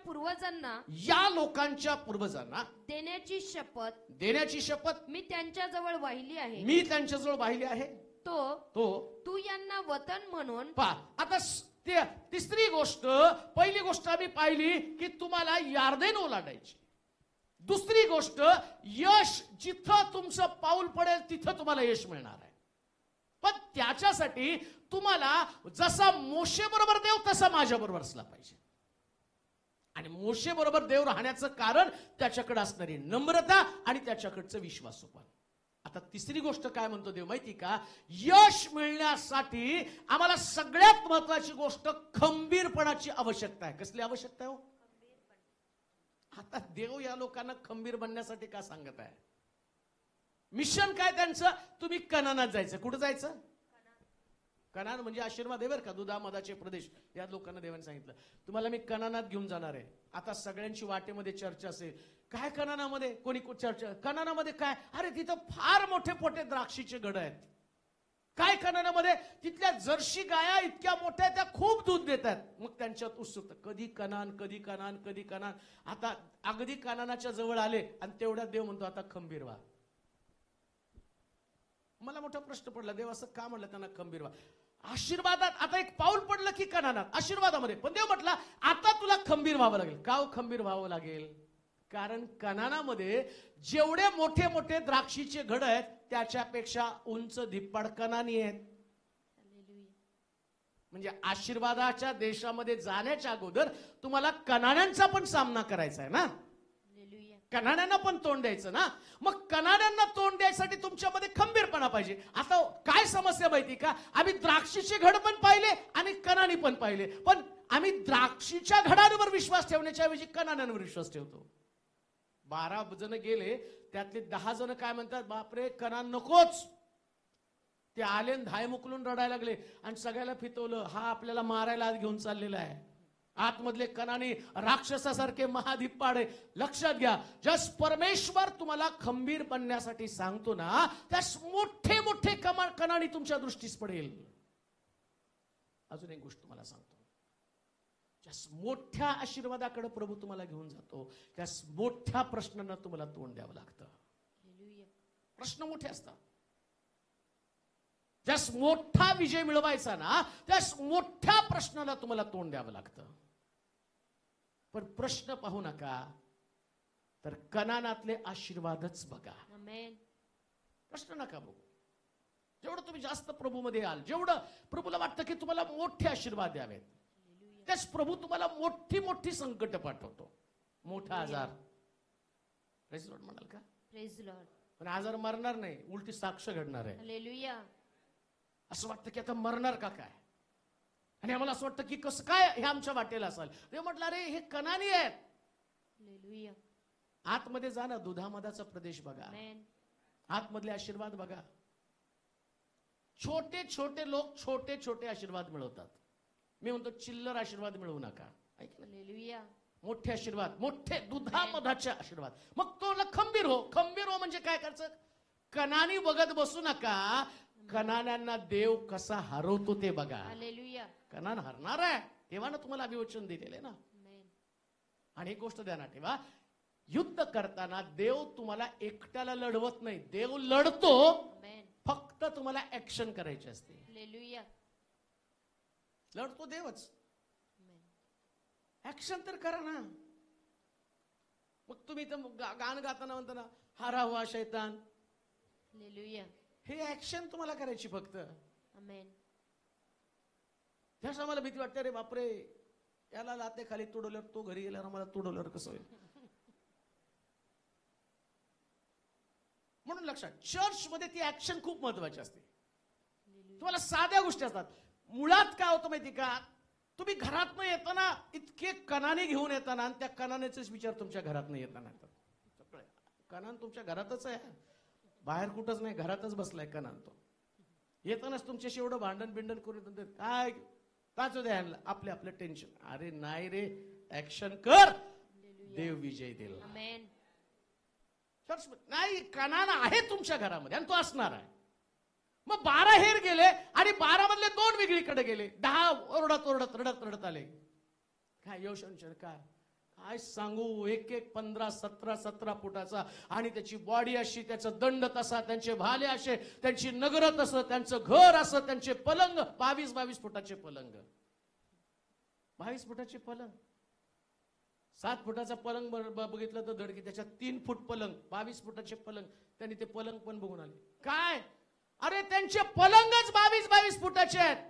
Speaker 1: पूर्वजांना देण्याची शपथ
Speaker 2: मी त्यांच्याजवळ
Speaker 1: वाहिली आहे, तो
Speaker 2: तू यांना वतन म्हणून
Speaker 1: पहा. आता तिसरी गोष्ट, पहिली गोष्ट आम्ही पाहिली की तुम्हाला यार्देन ओलांडायची. दुसरी गोष्ट, यश जिथं तुमचं पाऊल पडेल तिथं तुम्हाला यश मिळणार आहे. पण त्याच्यासाठी तुम्हाला जसा मोशे बरोबर देव तसा माझ्या बरोबर असला पाहिजे. आणि मोशे बरोबर देव राहण्याचं कारण त्याच्याकडे असणारी नम्रता आणि त्याच्याकडचं विश्वासूपण. आता तिसरी गोष्ट काय म्हणतो देव माहिती का? यश मिळण्यासाठी आम्हाला सगळ्यात महत्वाची गोष्ट खंबीरपणाची आवश्यकता आहे. कसली आवश्यकता आहे हो? आता देव या लोकांना खंबीर बनण्यासाठी का सांगत आहे? मिशन काय त्यांचं? तुम्ही कनानात जायचं. कुठं जायचं? कनान म्हणजे आशीर्वाद आहे बरं का, दुधा मधाचे प्रदेश. या लोकांना देवाने सांगितलं तुम्हाला मी कनानात घेऊन जाणार आहे. आता सगळ्यांची वाटेमध्ये चर्चा असेल, काय कनानामध्ये? कोणी चर्चा, कनानामध्ये काय? अरे तिथं फार मोठे मोठे द्राक्षीचे घड आहेत. काय कनानामध्ये? तिथल्या जर्सी गाया इतक्या मोठ्या, त्या खूप दूध देतात. मग त्यांच्यात उत्सुकता, कधी कनान, कधी कनान, कधी कनान. आता अगदी कनानाच्या जवळ आले आणि तेवढ्यात देव म्हणतो आता खंबीर व्हा. मला मोठा प्रश्न पडला, देव असं का म्हणलं त्यांना खंबीर व्हा? आशीर्वादात आता एक पाऊल पडलं की कनानात, आशीर्वादामध्ये. पण देव म्हटला आता तुला खंबीर व्हावं लागेल. का खंबीर व्हावं लागेल? कारण कनानामध्ये जेवढे मोठे मोठे द्राक्षीचे घड आहेत त्याच्यापेक्षा उंच धिप्पाड कनानी आहेत. म्हणजे आशीर्वादाच्या देशामध्ये जाण्याच्या अगोदर तुम्हाला कनान्यांचा पण सामना करायचा आहे ना. कनान्यांना पण तोंड द्यायचं ना. मग कनान्यांना तोंड द्यायसाठी तुमच्यामध्ये खंबीरपणा पाहिजे. आता काय समस्या माहिती का? आम्ही द्राक्षीचे घड पण पाहिले आणि कनानी पण पाहिले, पण आम्ही द्राक्षीच्या घडांवर विश्वास ठेवण्याच्या ऐवजी कनान्यांवर विश्वास ठेवतो. 12 जण गेले, त्यातले 10 जण काय म्हणतात, बापरे कनान नकोच. ते आले धाय मुकलून रडायला लागले आणि सगळ्याला फितवलं. हा आपल्याला मारायला आज घेऊन चाललेला आहे. आतमधले कणाने राक्षसासारखे महाधिप्पाडे. लक्षात घ्या, जस परमेश्वर तुम्हाला खंबीर बनण्यासाठी सांगतो ना, त्यास मोठे मोठे कणाने तुमच्या दृष्टीस पडेल. अजून एक गोष्ट तुम्हाला सांगतो, ज्यास मोठ्या आशीर्वादाकडे प्रभू तुम्हाला घेऊन जातो, त्यास मोठ्या प्रश्नांना तुम्हाला तोंड द्यावं लागतं. प्रश्न मोठे असतात. ज्यास मोठा विजय मिळवायचा ना, त्यास मोठ्या प्रश्नाला तुम्हाला तोंड द्यावं लागतं. पण प्रश्न पाहू नका, तर कनानातले आशीर्वादच बघा. प्रश्न नका बघू. जेवढं तुम्ही जास्त प्रभूमध्ये याल, जेवढं प्रभूला वाटतं की तुम्हाला मोठे आशीर्वाद द्यावेत, त्याच प्रभू तुम्हाला मोठी मोठी संकट पाठवतो. मोठा आजार, प्रेज लॉर्ड म्हणाल का?
Speaker 2: Praise Lord.
Speaker 1: पण आजार मरणार नाही, उलटी साक्ष घडणार आहे.
Speaker 2: हालेलुया.
Speaker 1: असं वाटतं की आता मरणार का काय, आणि आम्हाला असं वाटतं की कसं काय हे आमच्या वाटेला असेल. ते म्हटलं, अरे हे कनानी आहेत.
Speaker 2: हालेलुया.
Speaker 1: आतमध्ये जा ना, दुधामधाचा प्रदेश बघा, आतमधले आशीर्वाद बघा. छोटे छोटे लोक छोटे छोटे आशीर्वाद मिळवतात. मी म्हणतो चिल्लर आशीर्वाद मिळवू नका.
Speaker 2: हालेलुया.
Speaker 1: मोठे आशीर्वाद, मोठे दुधामधाचे आशीर्वाद. मग तो खंबीर हो. खंबीर हो म्हणजे काय करायचं? कणानी बघत बसू नका, कणान्यांना देव कसा हरवतो ते बघा.
Speaker 2: हालेलुया.
Speaker 1: कणान हरणार आहे तेव्हा ना तुम्हाला अभिवचन दिलेले ना. आणि एक गोष्ट ध्यानात ठेवा, युद्ध करताना देव तुम्हाला एकट्याला लढवत नाही, देव लढतो. फक्त तुम्हाला ऍक्शन करायची असते.
Speaker 2: हालेलुया.
Speaker 1: लढतो देवच, ऍक्शन तर करा ना. मग तुम्ही गाणं गाताना म्हणता ना, हारा हुआ शैतान.
Speaker 2: हालेलुया.
Speaker 1: हे ऍक्शन तुम्हाला करायची फक्त.
Speaker 2: आमेन.
Speaker 1: त्यास आम्हाला भीती वाटते, रे बापरे, याला लाते खाली तुडवल्यावर तो घरी गेल्यावर आम्हाला तुडवल्यावर कसं होईल. म्हणून लक्षात, चर्च मध्ये ती ऍक्शन खूप महत्वाची असते. तुम्हाला साध्या गोष्टी असतात. मुळात काय होतं माहिती का, तुम्ही घरातनं येताना इतके कणाने घेऊन येताना, आणि त्या कणानेच विचार तुमच्या घरातनं येताना येतात. कणान तुमच्या घरातच आहे, बाहेर कुठंच नाही, घरातच बसलाय कणान. तो येतानाच तुमच्याशी एवढं भांडण बिंडण करून काय ताचो द्या आपले आपलं टेन्शन. अरे नाही रे, ऍक्शन कर, देव विजय देईल. चर्च नाही, कणान आहे तुमच्या घरामध्ये आणि तो असणार आहे. मग 12 हेर गेले आणि 12 मधले 2 वेगळीकडे गेले. 10 ओरडत ओरडत रडत रडत आले. काय योशनचर काय सांगू, एक 15, 17 फुटाचा, आणि त्याची बॉडी अशी, त्याचा दंड तसा, त्यांचे भाले असे, त्यांची नगर तसं, त्यांचं घर असं, त्यांचे पलंग 22 फुटाचे पलंग. 22 फुटाचे पलंग. 7 फुटाचा पलंग बघितलं तर धडकी, त्याच्यात 3 फूट पलंग, 22 फुटाचे पलंग. त्यांनी ते पलंग पण बघून आले. काय, अरे त्यांचे पलंगच 22 फुटाचे आहेत.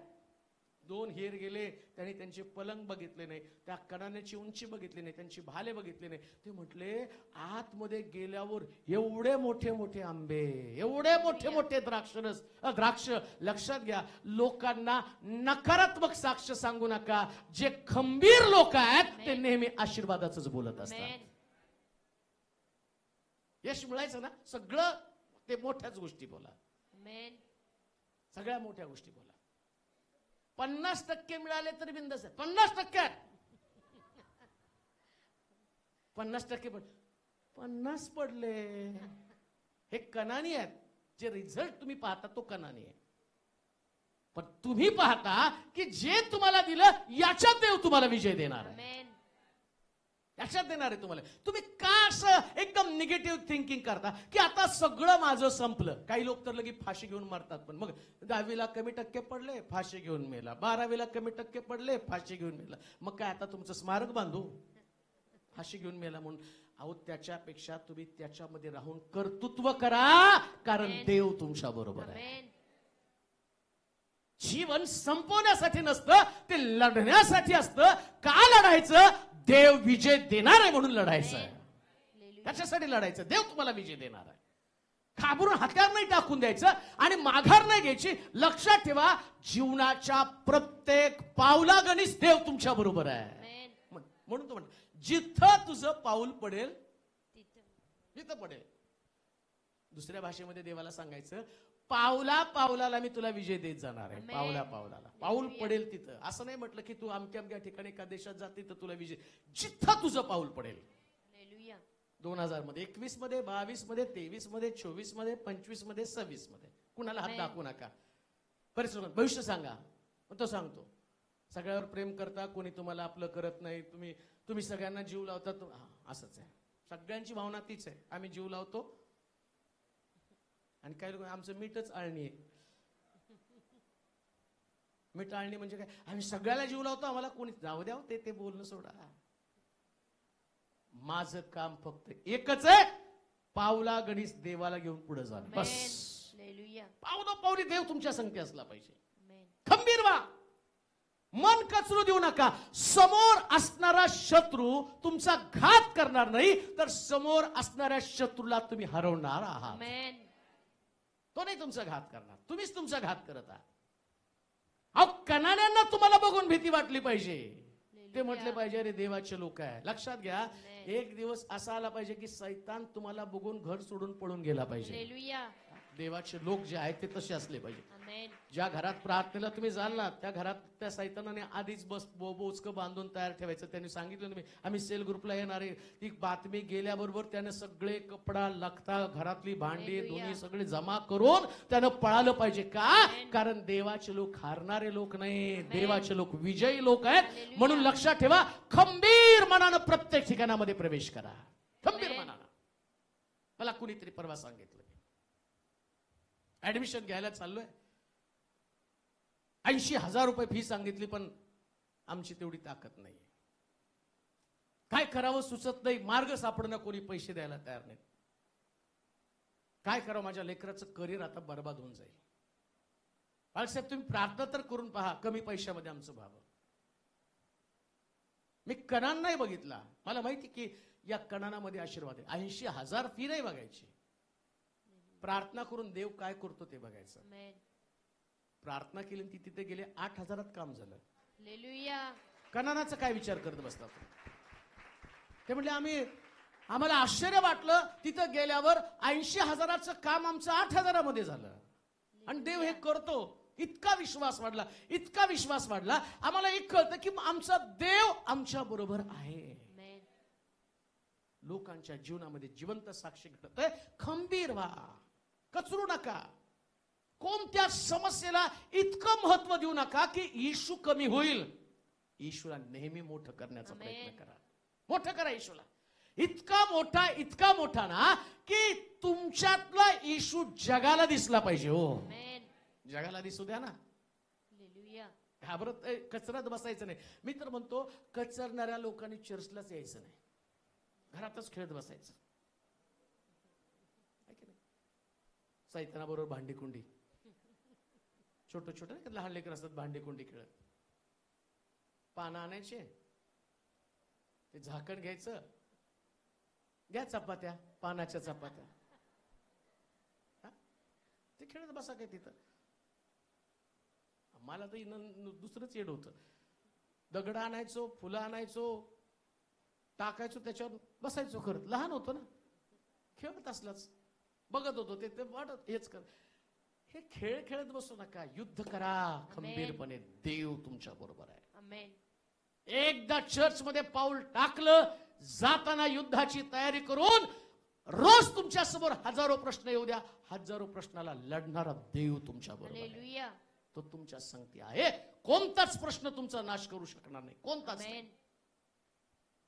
Speaker 1: 2 हेर गेले, त्यांनी त्यांचे पलंग बघितले नाही, त्या कणाण्याची उंची बघितली नाही, त्यांची भाले बघितले नाही. ते म्हटले, आतमध्ये गेल्यावर एवढे मोठे मोठे आंबे, एवढे मोठे मोठे द्राक्ष. लक्षात घ्या, लोकांना नकारात्मक साक्ष सांगू नका. जे खंबीर लोक आहेत ते नेहमी आशीर्वादाच बोलत असतात. यश मिळायचं ना, सगळं ते मोठ्याच गोष्टी बोला, सगळ्या मोठ्या गोष्टी बोला. 50% मिळाले तरी बिंदास आहे. 50% 50% पण 50 पडले, हे कणानी आहेत. जे रिझल्ट तुम्ही पाहता तो कणानी आहे. पण तुम्ही पाहता की जे तुम्हाला दिलं याच्यात देव तुम्हाला विजय देणार आहे. लक्षात देणार आहे तुम्हाला. तुम्ही का असं एकदम निगेटिव्ह थिंकिंग करता की आता सगळं माझं संपलं. काही लोक तर लगेच फाशी घेऊन मारतात. पण मग 10वीला कमी टक्के पडले, फाशी घेऊन मेला. 12वीला कमी टक्के पडले, फाशी घेऊन मेला. मग काय आता तुमचं स्मारक बांधू, फाशी घेऊन मेला म्हणून? अहो, त्याच्यापेक्षा तुम्ही त्याच्यामध्ये राहून कर्तृत्व करा, कारण देव तुमच्या बरोबर आहे. जीवन संपवण्यासाठी नसतं, ते लढण्यासाठी असतं. का लढायचं? देव विजय देणार आहे म्हणून लढायचं आहे. त्याच्यासाठी लढायचं. देव तुम्हाला विजय देणार आहे. घाबरून हत्यार नाही टाकून द्यायचं आणि माघार नाही घ्यायची. लक्षात ठेवा, जीवनाच्या प्रत्येक पावलागणीच देव तुमच्या बरोबर आहे. म्हणून तो म्हणतो, जिथं तुझं पाऊल पडेल तिथं पडेल. दुसऱ्या भाषेमध्ये देवाला सांगायचं, पावला पावलाला मी तुला विजय देत जाणार आहे.
Speaker 2: Amen.
Speaker 1: पावला पावलाला पाऊल
Speaker 2: Hallelujah.
Speaker 1: पडेल तिथं. असं नाही म्हटलं की तू अमक्या अमक्या ठिकाणी एका देशात जाते तर तुला विजय, जिथं तुझं पाऊल पडेल.
Speaker 2: Hallelujah.
Speaker 1: 2000 मध्ये, 21 मध्ये, 22 मध्ये, 23 मध्ये, 24 मध्ये, 25 मध्ये, 26 मध्ये कुणाला हात
Speaker 2: Amen.
Speaker 1: दाखवू नका. परिश्रम, भविष्य सांगा. तो सांगतो सगळ्यावर प्रेम करता, कोणी तुम्हाला आपलं करत नाही, तुम्ही सगळ्यांना जीव लावता. असंच आहे, सगळ्यांची भावना तीच आहे. आम्ही जीव लावतो आणि काही लोक आमचं मीठच आळणी आहे. मीठ आळणी म्हणजे काय? आम्ही सगळ्याला जीव लावतो, आम्हाला कोणी जाऊ द्याव ते बोलणं सोडा. माझं काम फक्त एकच आहे, पावला गणित देवाला घेऊन पुढे जाणं, बस.
Speaker 2: Hallelujah.
Speaker 1: पावलो पावली देव तुमच्या संगती असला पाहिजे.
Speaker 2: Amen.
Speaker 1: खंबीर व्हा, मन कचरू देऊ नका. समोर असणारा शत्रू तुमचा घात करणार नाही, तर समोर असणाऱ्या शत्रूला तुम्ही हरवणार आहात.
Speaker 2: Amen.
Speaker 1: तो नाही तुमचा घात करणार, तुम्हीच तुमचा घात करत आहात. अहो, कनान्यांना तुम्हाला बघून भीती वाटली पाहिजे. ते म्हटले पाहिजे अरे देवाचे लोक आहे. लक्षात घ्या, एक दिवस असा आला पाहिजे की सैतान तुम्हाला बघून घर सोडून पळून गेला पाहिजे.
Speaker 2: Hallelujah.
Speaker 1: देवाचे लोक जे आहेत ते तसे असले पाहिजे.
Speaker 2: Amen.
Speaker 1: ज्या घरात प्रार्थनेला तुम्ही जाल ना, त्या घरात त्या सैतानाने आधीच बोचकं बांधून तयार ठेवायचं. त्यांनी सांगितलं तुम्ही, आम्ही सेल ग्रुपला येणार आहे. ती बातमी गेल्याबरोबर त्याने सगळे कपडा लखता, घरातली भांडी
Speaker 2: Hallelujah.
Speaker 1: दोन्ही सगळे जमा करून त्यानं पळालं पाहिजे. का? कारण देवाचे लोक हारणारे लोक नाही, देवाचे लोक विजयी लोक आहेत.
Speaker 2: Hallelujah.
Speaker 1: म्हणून लक्षात ठेवा, खंबीर मनानं प्रत्येक ठिकाणामध्ये प्रवेश करा. खंबीर
Speaker 2: Amen.
Speaker 1: मनानं. मला कुणीतरी परवा सांगितलं, ऍडमिशन घ्यायला चाललोय, 80,000 रुपये फी सांगितली, पण आमची तेवढी ताकद नाही. काय करावं सुचत नाही, मार्ग सापडणं, कोणी पैसे द्यायला तयार नाही. काय करावं, माझ्या लेकराचं करिअर आता बर्बाद होऊन जाईल. बाळासाहेब तुम्ही प्रार्थना तर करून पहा, कमी पैशामध्ये आमचं व्हावं. मी कणान नाही बघितला, मला माहिती की या कणानामध्ये आशीर्वाद आहे. 80,000 फी नाही बघायची, प्रार्थना करून देव काय करतो ते बघायचं.
Speaker 2: Amen.
Speaker 1: प्रार्थना केली ती तिथे गेले, 8,000 काम झालं.
Speaker 2: Hallelujah.
Speaker 1: कणानाचा काय विचार करत बसतात ते? म्हटले आम्हाला आश्चर्य वाटलं, तिथं गेल्यावर 80,000चं काम आमचं 8,000मध्ये झालं. आणि देव हे करतो. इतका विश्वास वाढला, इतका विश्वास वाढला, आम्हाला एक कळतं की आमचा देव आमच्या बरोबर आहे.
Speaker 2: Amen.
Speaker 1: लोकांच्या जीवनामध्ये जिवंत साक्षी घडतोय. खंबीर व्हा, कचरू नका. कोणत्या समस्येला इतकं महत्व देऊ नका की येशू कमी होईल. येशूला नेहमी मोठं करण्याचा प्रयत्न करा. मोठं करा येशूला. इतका मोठा ना की तुमच्यातला येशू जगाला दिसला पाहिजे. हो,
Speaker 2: Amen.
Speaker 1: जगाला दिसू द्या ना.
Speaker 2: Hallelujah.
Speaker 1: घाबरत कचऱ्यात बसायचं नाही. मी तर म्हणतो कचरणाऱ्या लोकांनी चर्चलाच यायचं नाही, घरातच खेळत बसायचं. सैतानाबरोबर भांडीकुंडी, छोट लहान लेकर असतात, भांडीकुंडी खेळत. पानं आणायचे, ते झाकण घ्यायचं, घ्या चपात्या, पानाच्या चपात्या, ते खेळत बसा काय तिथं. मला तर दुसरंच येड होतं. दगड आणायचो, फुलं आणायचो, टाकायचो, त्याच्यावर बसायचो. करत लहान होतो ना, खेळत असलाच बघत होतो. ते वाटत हेच कर. हे खेळ खेळत बसू नका, युद्ध करा खंबीरपणे. देव तुमच्या बरोबर आहे.
Speaker 2: Amen.
Speaker 1: एकदा चर्च मध्ये पाऊल टाकलं, जाताना युद्धाची तयारी करून, रोज तुमच्या समोर हजारो प्रश्न येऊ द्या, हजारो प्रश्नाला लढणारा देव तुमच्या बरोबर आहे.
Speaker 2: Hallelujah.
Speaker 1: तो तुमच्या संगती आहे. कोणताच प्रश्न तुमचा नाश करू शकणार नाही, कोणताच नाही.
Speaker 2: Amen.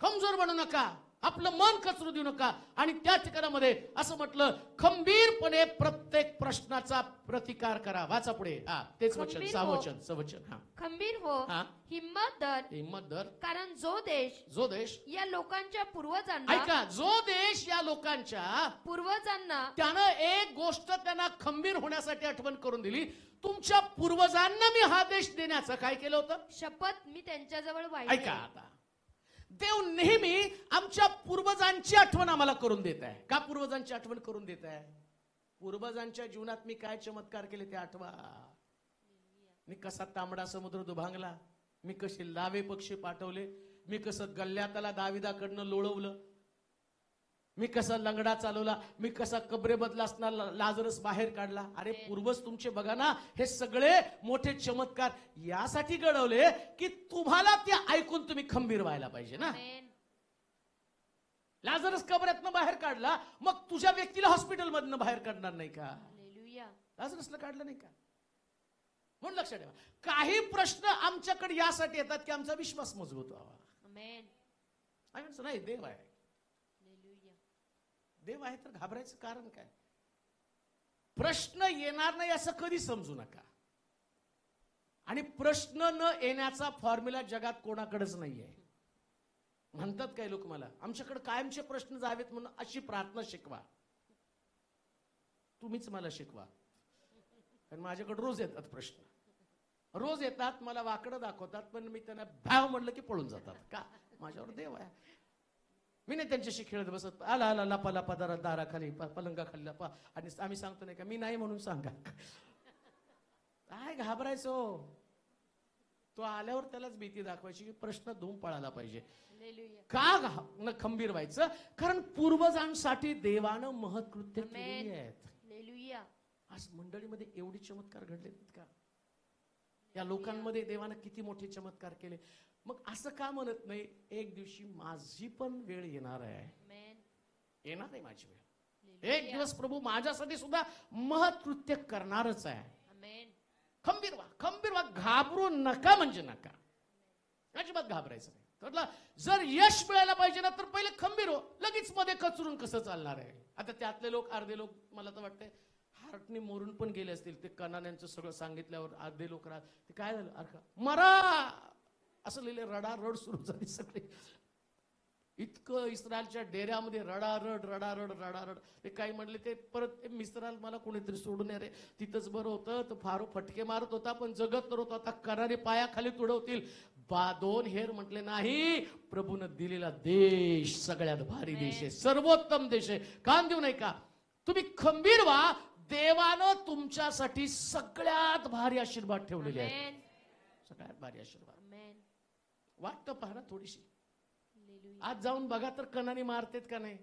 Speaker 1: कमजोर बनू नका, आपलं मन कचरू देऊ नका. आणि त्या ठिकाणामध्ये असं म्हटलं, खंबीरपणे प्रत्येक प्रश्नाचा प्रतिकार करा. वाचा पुढे. तेच वचन,
Speaker 2: खंबीर
Speaker 1: सवचन.
Speaker 2: खंबीर हो,
Speaker 1: हा.
Speaker 2: हिम्मत धर, कारण जो देश या लोकांच्या पूर्वजांना,
Speaker 1: ऐका, जो देश या लोकांच्या
Speaker 2: पूर्वजांना,
Speaker 1: त्यानं एक गोष्ट त्यांना खंबीर होण्यासाठी आठवण करून दिली. तुमच्या पूर्वजांना मी हा देश देण्याचं काय केलं होतं?
Speaker 2: शपथ मी त्यांच्याजवळ
Speaker 1: ऐका,
Speaker 2: वाहिली.
Speaker 1: आता देव नेहमी आमच्या पूर्वजांची आठवण आम्हाला करून देत आहे. का पूर्वजांची आठवण करून देत आहे? पूर्वजांच्या जीवनात मी काय चमत्कार केले ते आठवा. मी कसा तांबडा समुद्र दुभांगला, मी कसे लावे पक्षी पाठवले, मी कसं गल्ल्याताला दाविदाकडनं लोळवलं, मी कसा लंगडा चालवला, मी कसा कबरेबदला असणार लाजरस बाहेर काढला. अरे पूर्वज तुमचे बघा ना, हे सगळे मोठे चमत्कार यासाठी घडवले की तुम्हाला ते ऐकून तुम्ही खंबीर व्हायला पाहिजे ना. लाजरस कबरातनं बाहेर काढला, मग तुझ्या व्यक्तीला हॉस्पिटल मधनं बाहेर काढणार नाही का? लाजरसला काढलं नाही का? म्हणून लक्षात ठेवा, काही प्रश्न आमच्याकडे यासाठी येतात की आमचा विश्वास मजबूत व्हावा. नाही, देव आहे, देव आहे तर घाबरायचं कारण काय? प्रश्न येणार नाही असं कधी समजू नका. आणि प्रश्न न येण्याचा फॉर्म्युला जगात कोणाकडेच नाहीये. म्हणतात काय लोक मला, आमच्याकडे कायमचे प्रश्न जावेत म्हणून अशी प्रार्थना शिकवा. तुम्हीच मला शिकवा, कारण माझ्याकडे रोज येतात प्रश्न, रोज येतात, मला वाकडं दाखवतात, पण मी त्यांना भाव म्हणलं की पळून जातात. का? माझ्यावर देव आहे. मी नाही त्यांच्याशी खेळत बसत, आला आला लपा लपा दाराखाली पलंगा खाली लपा, आणि आम्ही सांगतो नाही का मी नाही म्हणून सांगा. काय घाबरायचो? तो आल्यावर त्यालाच भीती दाखवायची की प्रश्न धुवून पळायला पाहिजे. का खंबीर व्हायचं? कारण पूर्वजांसाठी देवानं महत्कृत्य केलेली आहेत. आज मंडळीमध्ये एवढे चमत्कार घडले का? या लोकांमध्ये देवानं किती मोठे चमत्कार केले. मग असं का म्हणत नाही, एक दिवशी माझी पण वेळ येणार आहे, येणार आहे माझी वेळ. एक दिवस प्रभू माझ्यासाठी सुद्धा महत्कृत्य करणारच आहे. खंबीर व्हा, खंबीर व्हा, घाबरू नका म्हणजे नका, अजिबात घाबरायचं नाही. जर यश मिळायला पाहिजे ना तर पहिले खंबीर हो. लगेच मध्ये कचरून कसं चालणार आहे? आता त्यातले लोक, अर्धे लोक मला तर वाटतंय हार्टने मोरून पण गेले असतील. ते कनान्यांचं सगळं सांगितल्यावर अर्धे लोक ते काय झालं, अर्का मरा असं लिहिले, रडारड सुरू झाली सगळी. इतकं इस्रायलच्या डेऱ्यामध्ये रडारड रडारड रडारड. ते काही म्हणले ते परत मिस्त्राल मला कोणीतरी सोडून रे, तिथंच बरं होतं. तो फार फटके मारत होता पण जगत तर होता. आता करारे पायाखाली तुडवतील. 2 हेर म्हटले नाही, प्रभूनं दिलेला देश सगळ्यात भारी देश आहे, सर्वोत्तम देश आहे. कान देऊ नये का? तुम्ही खंबीर व्हा, देवानं तुमच्यासाठी सगळ्यात भारी आशीर्वाद ठेवलेले आहेत. सगळ्यात भारी आशीर्वाद. वाटतं पहा ना थोडीशी. आज जाऊन बघा तर कणाने मारतेत का नाही?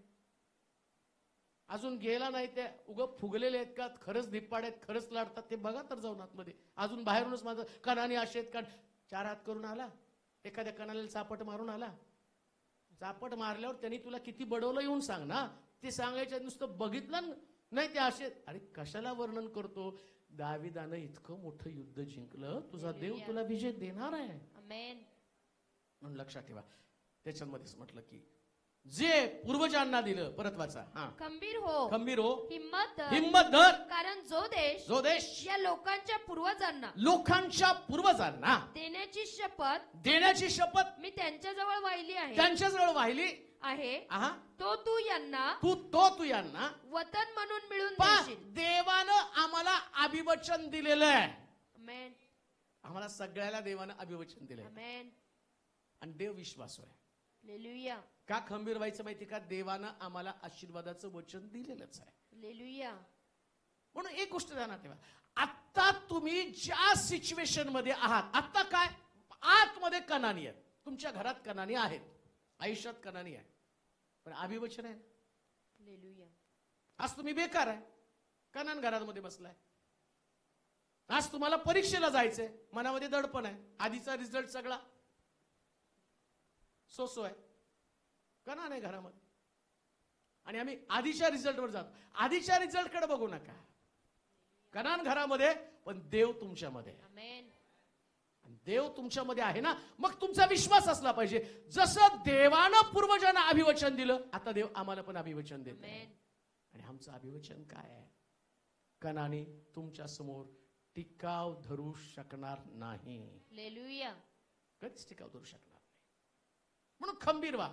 Speaker 1: अजून गेला नाही, ते उग फुगलेले आहेत का, खरंच धिप्पाड आहेत, खरंच लाडतात ते बघा तर जाऊन आतमध्ये. अजून बाहेरूनच माझं कणाने असे आहेत का, 4 हात करून आला, एखाद्या कणाला चापट मारून आला. चापट मारल्यावर त्यांनी तुला किती बडवलं येऊन सांग ना. ते सांगायचं नुसतं बघितलं नाही ते असे. अरे कशाला वर्णन करतो? दाविदानं इतकं मोठं युद्ध जिंकलं, तुझा देव तुला विजय देणार आहे. म्हणून लक्षात ठेवा. त्याच्यामध्येच म्हटलं की जे पूर्वजांना दिलं, परत वाचा.
Speaker 2: खंबीर हो,
Speaker 1: खंबीर हो,
Speaker 2: हिम्मत धर, कारण जो देश या लोकांच्या पूर्वजांना देण्याची शपथ मी त्यांच्याजवळ वाहिली आहे, तो तू यांना वतन म्हणून मिळून देशील.
Speaker 1: देवानं आम्हाला अभिवचन दिलेलं आहे. आम्हाला सगळ्याला देवानं अभिवचन दिलंय. आणि देव विश्वास आहे. का खंबीर व्हायचं माहिती का? देवानं आम्हाला आशीर्वादाचं वचन दिलेलंच आहे. म्हणून एक गोष्ट ध्यानात ठेवा, आता तुम्ही ज्या सिच्युएशन मध्ये आहात, आता काय आतमध्ये कणानी आहेत, तुमच्या घरात कणानी आहेत, आयुष्यात कणानी आहे, पण अभिवचन आहे. आज तुम्ही बेकार आहे, कणान घरामध्ये बसलाय. आज तुम्हाला परीक्षेला जायचंय, मनामध्ये दडपण आहे, आधीचा रिझल्ट सगळा सो आहे, कणान आहे घरामध्ये. आणि आम्ही आधीच्या रिझल्टवर जातो. आधीच्या रिझल्ट कडे बघू नका. कणान घरामध्ये, पण देव तुमच्यामध्ये. देव तुमच्यामध्ये आहे ना, मग तुमचा विश्वास असला पाहिजे. जसं देवानं पूर्वजांना अभिवचन दिलं, आता देव आम्हाला पण अभिवचन देत. आणि आमचं अभिवचन काय आहे? कणानी तुमच्या समोर टिकाव धरू शकणार नाही. कधीच टिकाव धरू शकणार नाही. म्हणून खंबीर व्हा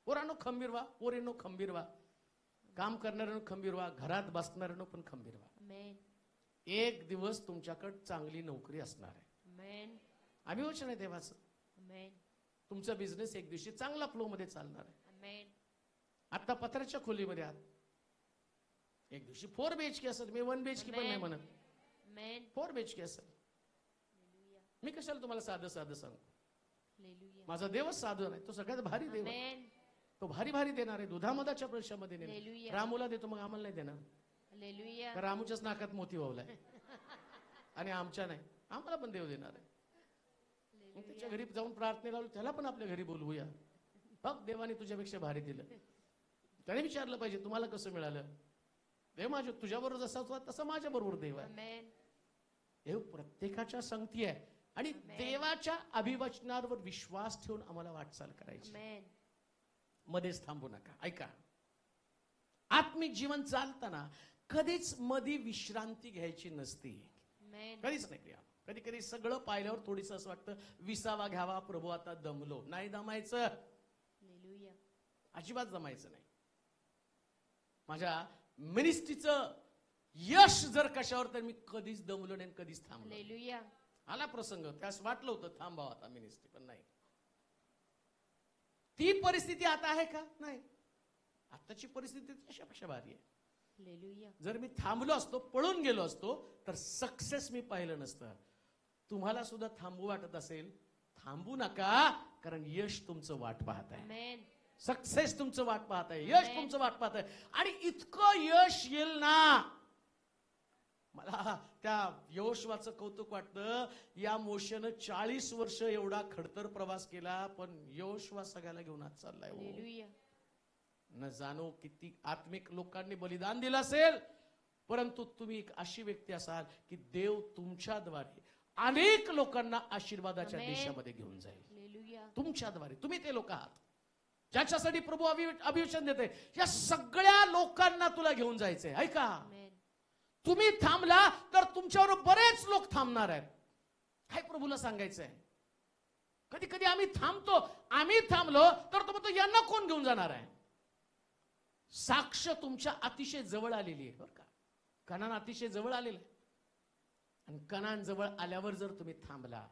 Speaker 1: पोरांनो, खंबीर व्हा पोरींनो, खंबीर व्हा. काम करणाऱ्यांनो खंबीर व्हा, घरात बसणाऱ्यांनो पण खंबीर व्हा. एक दिवस तुमच्याकडे चांगली नोकरी असणार आहे. अभिवचन आहे देवाचं. तुमचा बिझनेस एक दिवशी चांगला फ्लो मध्ये चालणार आहे. आता पत्राच्या खोलीमध्ये आहात, एक दिवशी 4 BHK असेल. मी 1 BHK पण नाही म्हणत, 4 BHK असेल. मी कशाला तुम्हाला साधं साधं सांगू? माझा देवच साधं नाही, तो सगळ्यात भारी देव आहे. तो भारी भारी देणार आहे, दुधामधाच्या प्रदेशामध्ये नेणार.
Speaker 2: हालेलुया.
Speaker 1: रामूला देतो, मग आम्हाला नाही देणार?
Speaker 2: हालेलुया.
Speaker 1: तर रामूच्याच नाकात मोती वावलाय आणि आमच्या नाही, आम्हाला पण देव देणार आहे. मग त्याच्या घरी जाऊन प्रार्थनेला लावू, त्याला पण आपल्या घरी बोलवूया. बघ, देवाने तुझ्यापेक्षा भारी दिलं. त्याने विचारलं पाहिजे, तुम्हाला कसं मिळालं? देव माझ्या तुझ्याबरोबर जसा होता तसा माझ्या बरोबर देव आहे.
Speaker 2: आमेन.
Speaker 1: देव प्रत्येकाच्या संगती आहे आणि देवाच्या अभिवचनावर विश्वास ठेवून आम्हाला वाटचाल करायची.
Speaker 2: आमेन.
Speaker 1: मध्येच थांबू नका. ऐका, आत्मिक जीवन चालताना कधीच मध्ये विश्रांती घ्यायची नसती.
Speaker 2: आमेन.
Speaker 1: कधीच नाही प्रिया. कधी कधी सगळं पाहिल्यावर थोडीस असं वाटतं विसावा घ्यावा, प्रभू आता दमलो. नाही दमायचं,
Speaker 2: हालेलुया.
Speaker 1: अजिबात जमायचं नाही. माझ्या मिनिस्ट्रीचं यश जर कशावर, तर मी कधीच दमलो नाही, कधीच थांबलो.
Speaker 2: हालेलुया.
Speaker 1: आला प्रसंग, त्यास वाटलं होतं थांबावं आता मिनिस्ट्री, पण नाही. ती परिस्थिती आता आहे का? नाही. आताची परिस्थिती तशापेक्षा भारी आहे.
Speaker 2: हालेलुया.
Speaker 1: जर मी थांबलो असतो, पळून गेलो असतो, तर सक्सेस मी पाहिलं नसतं. तुम्हाला सुद्धा थांबू वाटत असेल, थांबू नका, कारण यश तुमचं वाट पाहत आहे.
Speaker 2: आमेन.
Speaker 1: सक्सेस तुमचं वाट पाहत आहे, यश तुमचं वाट पाहत आहे. आणि इतकं यश येईल ना, मला त्या यहोशुवाचं कौतुक वाटतं. या मोशेनं 40 वर्ष एवढा खडतर प्रवास केला, पण यहोशुवा सगळ्याला घेऊन आज चाललाय.
Speaker 2: हालेलुया.
Speaker 1: न जाणो किती आत्मिक लोकांनी बलिदान दिलं असेल, परंतु तुम्ही एक अशी व्यक्ती असाल की देव तुमच्याद्वारे अनेक लोकांना आशीर्वादाच्या
Speaker 2: आमेन.
Speaker 1: देशामध्ये घेऊन जाईल.
Speaker 2: हालेलुया.
Speaker 1: तुमच्याद्वारे तुम्ही ते लोक आहात ज्याच्यासाठी प्रभू अभिवचन देते. या सगळ्या लोकांना तुला घेऊन जायचंय. ऐका,
Speaker 2: आमेन.
Speaker 1: तुम्ही थांबला तर तुमच्यावर बरेच लोक थांबणार आहेत. काय प्रभूला सांगायचंय? कधी कधी आम्ही थांबतो, आम्ही थांबलो तर तो म्हणतो यांना कोण घेऊन जाणार आहे? साक्ष तुमच्या अतिशय जवळ आलेली आहे बरं का. कनान अतिशय जवळ आलेलं आहे. आणि कनान जवळ आल्यावर जर तुम्ही थांबला,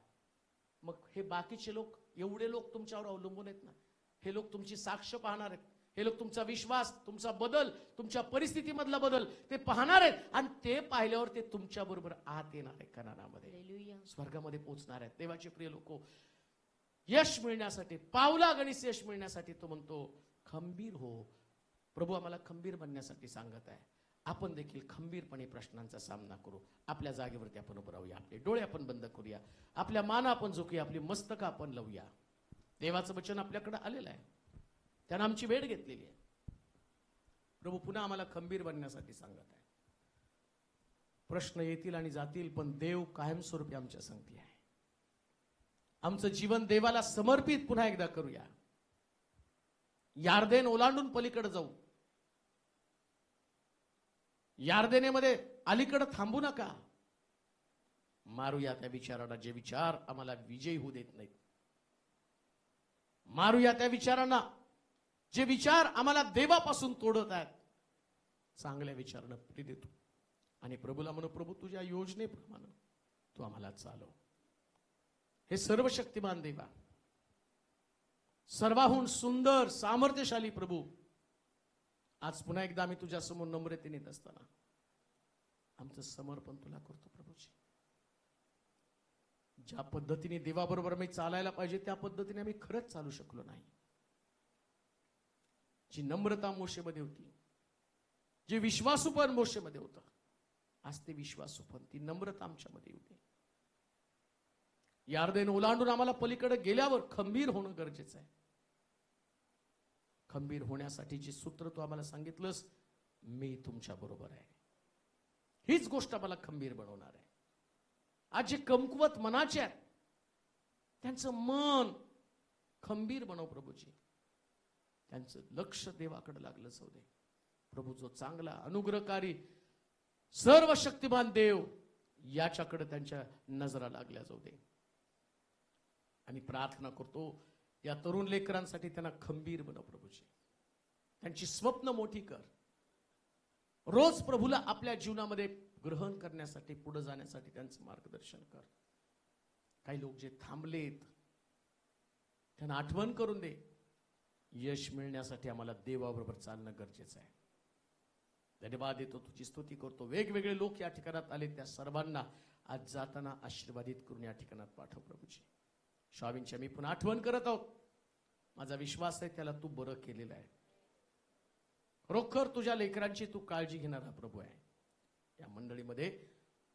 Speaker 1: मग हे बाकीचे लोक, एवढे लोक तुमच्यावर अवलंबून आहेत ना, हे लोक तुमची साक्ष पाहणार आहेत. हे लोक तुमचा विश्वास, तुमचा बदल, तुमच्या परिस्थितीमधला बदल ते पाहणार आहेत. आणि ते पाहिल्यावर ते तुमच्या बरोबर आत येणार आहे, कनानामध्ये,
Speaker 2: हालेलुया.
Speaker 1: स्वर्गामध्ये पोहोचणार आहेत. देवाचे प्रिय लोक, यश मिळण्यासाठी, पावला गणित यश मिळण्यासाठी तो म्हणतो खंबीर हो. प्रभू आम्हाला खंबीर बनण्यासाठी सांगत आहे. आपण देखील खंबीरपणे प्रश्नांचा सामना करू. आपल्या जागेवरती आपण उभं राहूया, आपले डोळे आपण बंद करूया, आपल्या मान आपण झुकूया, आपली मस्तक आपण लावूया. देवाचं वचन आपल्याकडे आलेलं आहे, त्यानं आमची वेळ घेतलेली आहे. प्रभू पुन्हा आम्हाला खंबीर बनण्यासाठी सांगत आहे. प्रश्न येतील आणि जातील, पण देव कायमस्वरूपी आमच्या संगती आहे. आमचं जीवन देवाला समर्पित पुन्हा एकदा करूया. यार्देन ओलांडून पलीकडे जाऊ. यार्देनेमध्ये अलीकडे थांबू नका. मारूया त्या विचारांना जे विचार आम्हाला विजयी होऊ देत नाहीत. मारूया त्या विचारांना जे विचार आम्हाला देवापासून तोडत आहेत. चांगल्या विचारांना पुढे देतो आणि प्रभूला म्हणू, प्रभू तुझ्या योजनेप्रमाणे तू आम्हाला चालव. हे सर्वशक्तिमान देवा, सर्वाहून सुंदर सामर्थ्यशाली प्रभू, आज पुन्हा एकदा आम्ही तुझ्या समोर नम्रतेने येत असताना आमचं समर्पण तुला करतो. प्रभूजी, ज्या पद्धतीने देवाबरोबर आम्ही चालायला पाहिजे त्या पद्धतीने आम्ही खरंच चालू शकलो नाही. जी नम्रता मोशेमध्ये होती, जे विश्वासूपण मोशेमध्ये होतं, आज ते विश्वासूपण, ती नम्रता आमच्यामध्ये होती. यार्देन ओलांडून आम्हाला पलीकडे गेल्यावर खंबीर होणं गरजेचं आहे. खंबीर होण्यासाठी जे सूत्र तू आम्हाला सांगितलंस, मी तुमच्या बरोबर आहे, हीच गोष्ट आम्हाला खंबीर बनवणार आहे. आज जे कमकुवत मनाचे आहेत त्यांचं मन खंबीर बनव प्रभूजी. त्यांचं लक्ष देवाकडे लागलं जाऊ दे. प्रभू जो चांगला, अनुग्रहकारी, सर्व शक्तिमान देव, याच्याकडे त्यांच्या नजरा लागल्या जाऊ दे. आम्ही प्रार्थना करतो या तरुण लेकरांसाठी, त्यांना खंबीर बनव प्रभूजी. त्यांची स्वप्न मोठी कर. रोज प्रभूला आपल्या जीवनामध्ये ग्रहण करण्यासाठी, पुढे जाण्यासाठी त्यांचं मार्गदर्शन कर. काही लोक जे थांबलेत त्यांना आठवण करून दे. यश मिळण्यासाठी आम्हाला देवाबरोबर चालणं गरजेचं आहे. धन्यवाद देतो, तुझी स्तुती करतो. वेगवेगळे लोक या ठिकाणात आले, त्या सर्वांना आज जाताना आशीर्वादित करून या ठिकाणात पाठव प्रभूजी. स्वामींची आम्ही पुन्हा आठवण करत आहोत. माझा विश्वास आहे त्याला तू बरं केलेलं आहे. खरोखर तुझ्या लेकरांची तू काळजी घेणारा प्रभू आहे. या मंडळीमध्ये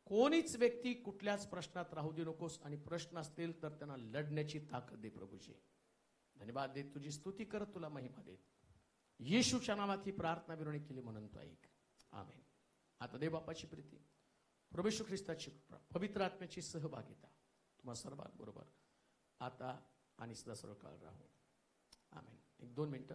Speaker 1: कोणीच व्यक्ती कुठल्याच प्रश्नात राहू दे नकोस, आणि प्रश्न असतील तर त्यांना लढण्याची ताकद दे प्रभूजी. धन्यवाद देत, तुझी स्तुती करत, तुला महिमा देत. येशूच्या नावात ही प्रार्थना विनवणी केली म्हणून तो ऐक. आमेन. आता देव बापाची प्रीती, प्रभू येशू ख्रिस्ताची कृपा, पवित्र आत्म्याची सहभागिता तुम्हा सर्वांबरोबर आता आणि सदा सर्व काळ राहू. आमेन. 1-2 मिनिटं